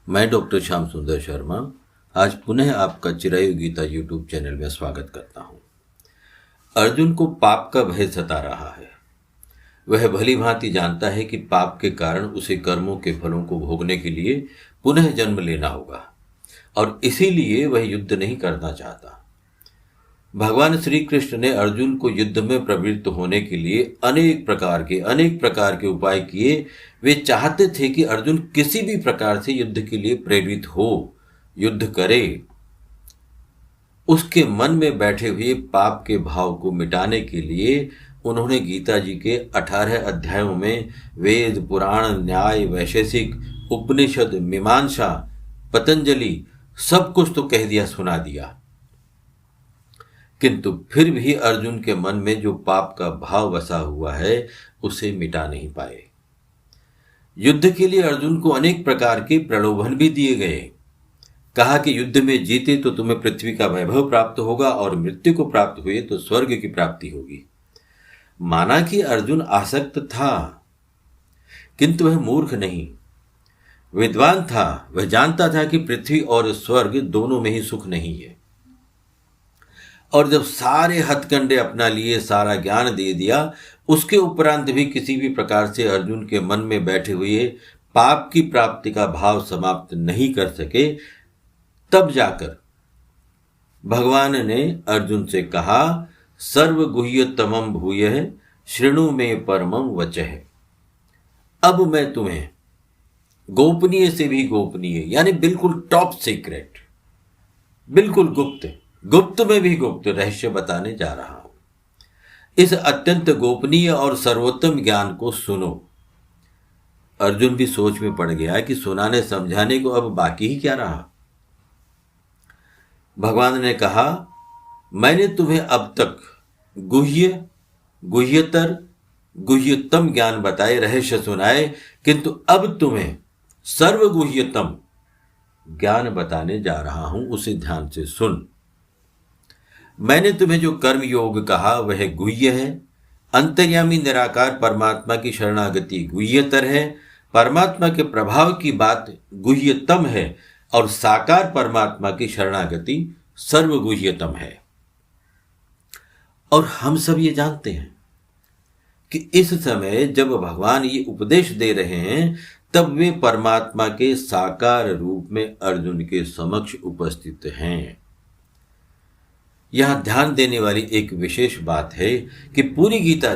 मैं डॉक्टर श्याम सुंदर शर्मा आज पुनः आपका चिरायु गीता यूट्यूब चैनल में स्वागत करता हूँ। अर्जुन को पाप का भय सता रहा है। वह भली भांति जानता है कि पाप के कारण उसे कर्मों के फलों को भोगने के लिए पुनः जन्म लेना होगा और इसीलिए वह युद्ध नहीं करना चाहता। भगवान श्री कृष्ण ने अर्जुन को युद्ध में प्रवृत्त होने के लिए अनेक प्रकार के उपाय किए। वे चाहते थे कि अर्जुन किसी भी प्रकार से युद्ध के लिए प्रेरित हो, युद्ध करे। उसके मन में बैठे हुए पाप के भाव को मिटाने के लिए उन्होंने गीता जी के 18 अध्यायों में वेद, पुराण, न्याय, वैशेषिक, उपनिषद, मीमांसा, पतंजलि सब कुछ तो कह दिया, सुना दिया, किंतु फिर भी अर्जुन के मन में जो पाप का भाव बसा हुआ है उसे मिटा नहीं पाए। युद्ध के लिए अर्जुन को अनेक प्रकार के प्रलोभन भी दिए गए। कहा कि युद्ध में जीते तो तुम्हें पृथ्वी का वैभव प्राप्त होगा और मृत्यु को प्राप्त हुए तो स्वर्ग की प्राप्ति होगी। माना कि अर्जुन आसक्त था, किंतु वह मूर्ख नहीं, विद्वान था। वह जानता था कि पृथ्वी और स्वर्ग दोनों में ही सुख नहीं है। और जब सारे हथकंडे अपना लिए, सारा ज्ञान दे दिया, उसके उपरांत भी किसी भी प्रकार से अर्जुन के मन में बैठे हुए पाप की प्राप्ति का भाव समाप्त नहीं कर सके, तब जाकर भगवान ने अर्जुन से कहा, सर्वगुह्यतमं भूयः शृणु मे परमं वचः। अब मैं तुम्हें गोपनीय से भी गोपनीय, यानी बिल्कुल टॉप सीक्रेट, बिल्कुल गुप्त में भी गुप्त रहस्य बताने जा रहा हूं। इस अत्यंत गोपनीय और सर्वोत्तम ज्ञान को सुनो। अर्जुन भी सोच में पड़ गया कि सुनाने समझाने को अब बाकी ही क्या रहा। भगवान ने कहा, मैंने तुम्हें अब तक गुह्यतर, गुह्यतम ज्ञान बताए, रहस्य सुनाए, किंतु अब तुम्हें सर्वगुह्यतम ज्ञान बताने जा रहा हूं, उसे ध्यान से सुन। मैंने तुम्हें जो कर्म योग कहा वह गुह्य है। अंतर्यामी निराकार परमात्मा की शरणागति गुह्यतर है। परमात्मा के प्रभाव की बात गुह्यतम है और साकार परमात्मा की शरणागति सर्वगुह्यतम है। और हम सब ये जानते हैं कि इस समय जब भगवान ये उपदेश दे रहे हैं तब वे परमात्मा के साकार रूप में अर्जुन के समक्ष उपस्थित हैं। यहां ध्यान देने वाली एक विशेष बात है कि पूरी गीता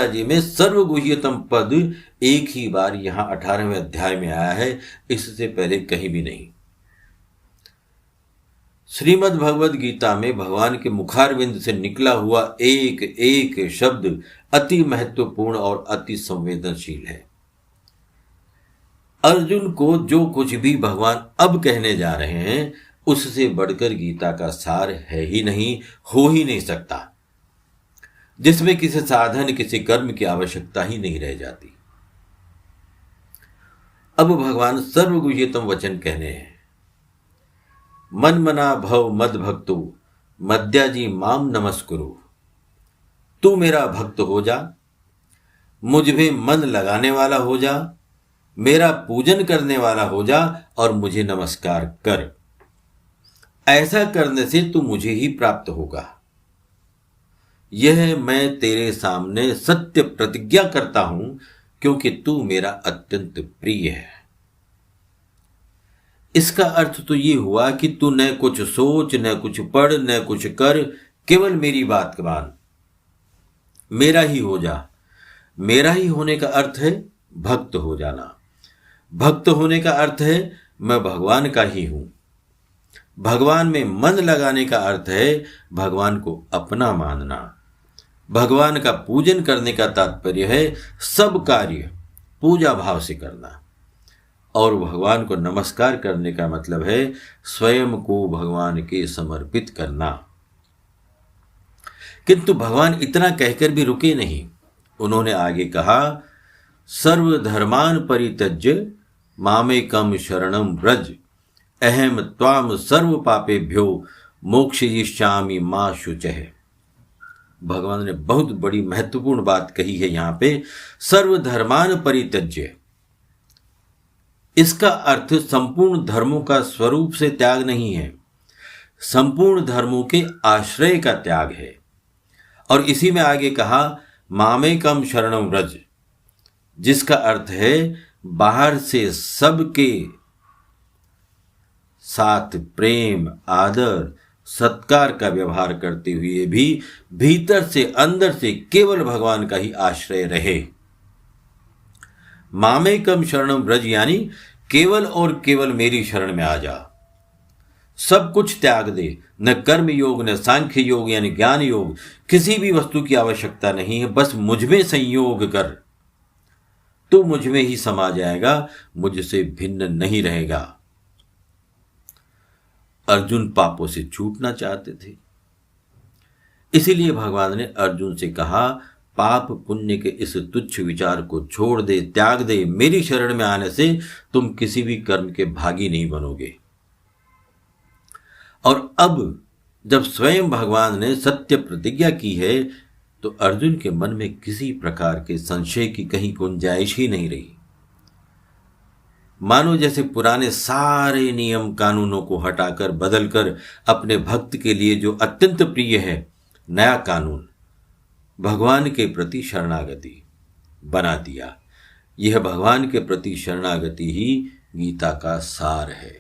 जी में सर्वगुह्यतम पद एक ही बार यहां 18वें अध्याय में आया है, इससे पहले कहीं भी नहीं। श्रीमद् भगवद गीता में भगवान के मुखारविंद से निकला हुआ एक एक शब्द अति महत्वपूर्ण और अति संवेदनशील है। अर्जुन को जो कुछ भी भगवान अब कहने जा रहे हैं उससे बढ़कर गीता का सार है ही नहीं, हो ही नहीं सकता, जिसमें किसी साधन, किसी कर्म की आवश्यकता ही नहीं रह जाती। अब भगवान सर्वगुह्यतम वचन कहने हैं। मन मना भव मद भक्तो मद्याजी माम नमस्कुरु। तू मेरा भक्त हो जा, मुझ में मन लगाने वाला हो जा, मेरा पूजन करने वाला हो जा और मुझे नमस्कार कर। ऐसा करने से तू मुझे ही प्राप्त होगा। यह मैं तेरे सामने सत्य प्रतिज्ञा करता हूं, क्योंकि तू मेरा अत्यंत प्रिय है। इसका अर्थ तो ये हुआ कि तू न कुछ सोच, न कुछ पढ़, न कुछ कर, केवल मेरी बात मान, मेरा ही हो जा। मेरा ही होने का अर्थ है भक्त हो जाना। भक्त होने का अर्थ है मैं भगवान का ही हूं। भगवान में मन लगाने का अर्थ है भगवान को अपना मानना। भगवान का पूजन करने का तात्पर्य है सब कार्य पूजा भाव से करना। और भगवान को नमस्कार करने का मतलब है स्वयं को भगवान के समर्पित करना। किंतु भगवान इतना कहकर भी रुके नहीं। उन्होंने आगे कहा, सर्वधर्मान परित्यज्य मामेकम शरणम व्रज अहम त्वाम सर्व पापेभ्यो मोक्षयिष्यामि मा शुचः। भगवान ने बहुत बड़ी महत्वपूर्ण बात कही है यहां पे। सर्वधर्मान परित्यज्य, इसका अर्थ संपूर्ण धर्मों का स्वरूप से त्याग नहीं है, संपूर्ण धर्मों के आश्रय का त्याग है। और इसी में आगे कहा मामेकम शरणम व्रज, जिसका अर्थ है बाहर से सबके साथ प्रेम, आदर, सत्कार का व्यवहार करते हुए भी भीतर से, अंदर से केवल भगवान का ही आश्रय रहे। मामेकम शरणम व्रज यानी केवल और केवल मेरी शरण में आ जा, सब कुछ त्याग दे। न कर्म योग, न सांख्य योग यानी ज्ञान योग, किसी भी वस्तु की आवश्यकता नहीं है, बस मुझ में संयोग कर, तो मुझ में ही समा जाएगा, मुझसे भिन्न नहीं रहेगा। अर्जुन पापों से छूटना चाहते थे, इसीलिए भगवान ने अर्जुन से कहा पाप पुण्य के इस तुच्छ विचार को छोड़ दे, त्याग दे। मेरी शरण में आने से तुम किसी भी कर्म के भागी नहीं बनोगे। और अब जब स्वयं भगवान ने सत्य प्रतिज्ञा की है, तो अर्जुन के मन में किसी प्रकार के संशय की कहीं गुंजाइश ही नहीं रही। मानो जैसे पुराने सारे नियम कानूनों को हटाकर, बदलकर अपने भक्त के लिए जो अत्यंत प्रिय है नया कानून, भगवान के प्रति शरणागति बना दिया। यह भगवान के प्रति शरणागति ही गीता का सार है।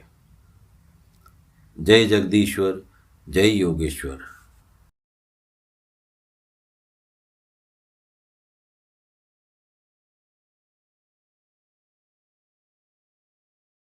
जय जगदीश्वर, जय योगेश्वर।